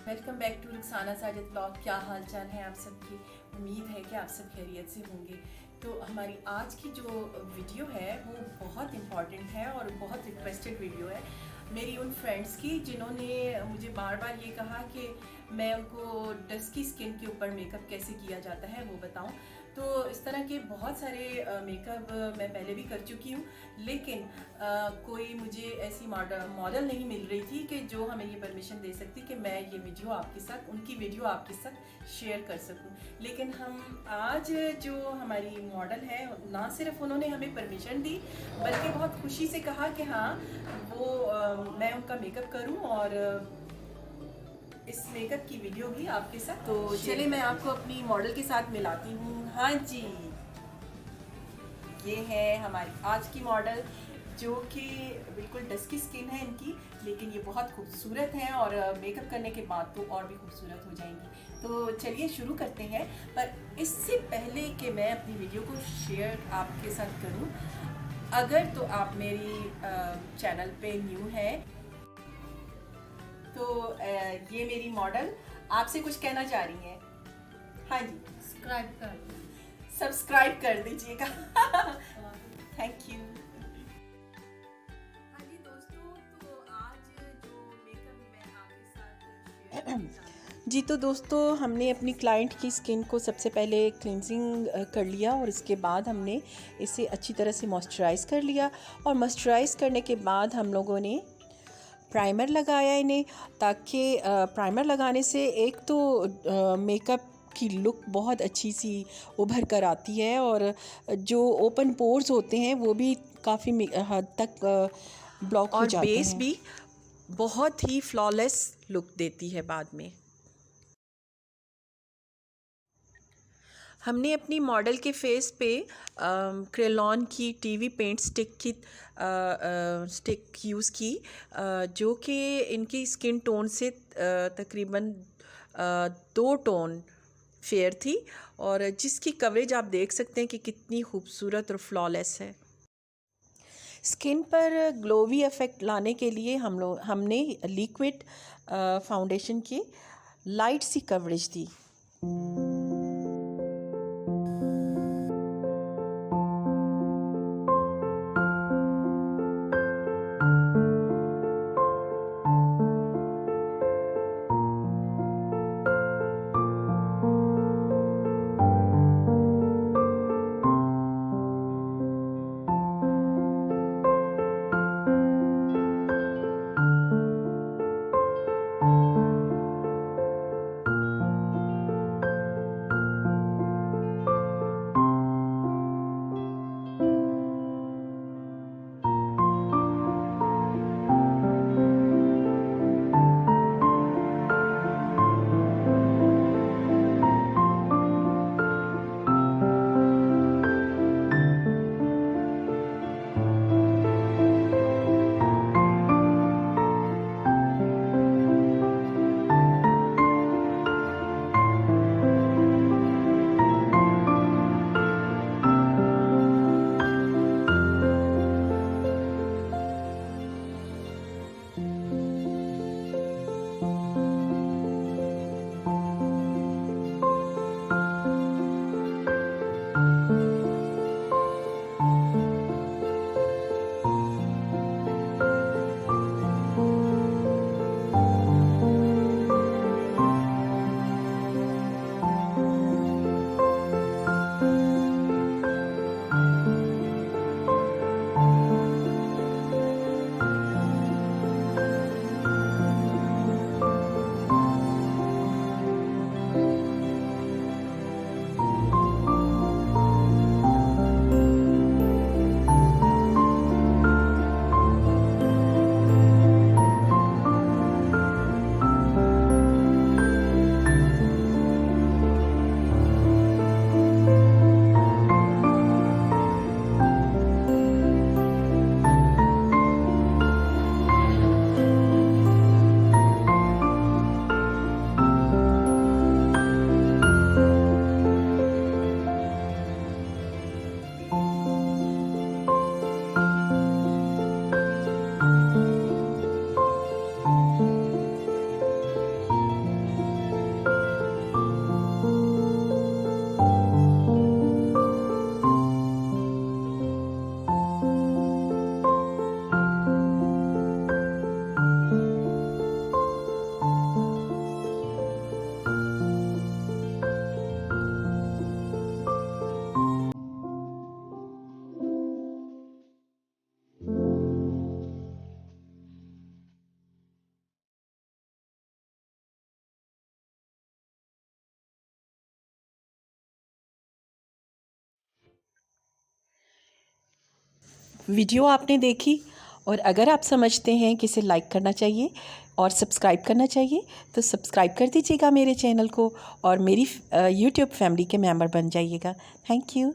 Welcome back to Rukhsana Sajid blog. क्या हाल चाल है आप सबकी? उम्मीद है कि आप सब खैरियत से होंगे। तो हमारी आज की जो वीडियो है वो बहुत इम्पॉर्टेंट है और बहुत रिक्वेस्टेड वीडियो है मेरी उन फ्रेंड्स की जिन्होंने मुझे बार बार ये कहा कि मैं उनको डस्की स्किन के ऊपर मेकअप कैसे किया जाता है वो बताऊं। तो इस तरह के बहुत सारे मेकअप मैं पहले भी कर चुकी हूँ, लेकिन कोई मुझे ऐसी मॉडल नहीं मिल रही थी कि जो हमें ये परमिशन दे सकती कि मैं ये वीडियो आपके साथ, उनकी वीडियो आपके साथ शेयर कर सकूं। लेकिन हम आज जो हमारी मॉडल है, ना सिर्फ उन्होंने हमें परमिशन दी बल्कि बहुत खुशी से कहा कि हाँ वो मैं उनका मेकअप करूं और इस मेकअप की वीडियो भी आपके साथ। तो चलिए मैं आपको अपनी मॉडल के साथ मिलाती हूँ। हाँ जी, ये है हमारी आज की मॉडल जो कि बिल्कुल डस्की स्किन है इनकी, लेकिन ये बहुत खूबसूरत है और मेकअप करने के बाद तो और भी खूबसूरत हो जाएंगी। तो चलिए शुरू करते हैं। पर इससे पहले कि मैं अपनी वीडियो को शेयर आपके साथ करूं, अगर तो आप मेरी चैनल पे न्यू है तो ये मेरी मॉडल आपसे कुछ कहना चाह रही है। हाँ जी, सब्सक्राइब कर दीजिएगा। Thank you. हाँ जी दोस्तों, तो आज जो मेकअप मैं आपके साथ शेयर जी, तो दोस्तों हमने अपनी क्लाइंट की स्किन को सबसे पहले क्लिनजिंग कर लिया और इसके बाद हमने इसे अच्छी तरह से मॉइस्चराइज़ कर लिया। और मॉइस्चराइज़ करने के बाद हम लोगों ने प्राइमर लगाया इन्हें, ताकि प्राइमर लगाने से एक तो मेकअप की लुक बहुत अच्छी सी उभर कर आती है और जो ओपन पोर्स होते हैं वो भी काफ़ी हद तक ब्लॉक हो जाते हैं और बेस भी बहुत ही फ्लॉलेस लुक देती है बाद में। हमने अपनी मॉडल के फेस पे क्रेलॉन की टीवी पेंट स्टिक की स्टिक यूज़ की, जो कि इनकी स्किन टोन से तकरीबन 2 टोन फेयर थी और जिसकी कवरेज आप देख सकते हैं कि कितनी खूबसूरत और फ्लॉलेस है। स्किन पर ग्लोवी इफ़ेक्ट लाने के लिए हमने लिक्विड फाउंडेशन की लाइट सी कवरेज दी। वीडियो आपने देखी और अगर आप समझते हैं कि इसे लाइक करना चाहिए और सब्सक्राइब करना चाहिए तो सब्सक्राइब कर दीजिएगा मेरे चैनल को और मेरी यूट्यूब फैमिली के मेंबर बन जाइएगा। Thank you.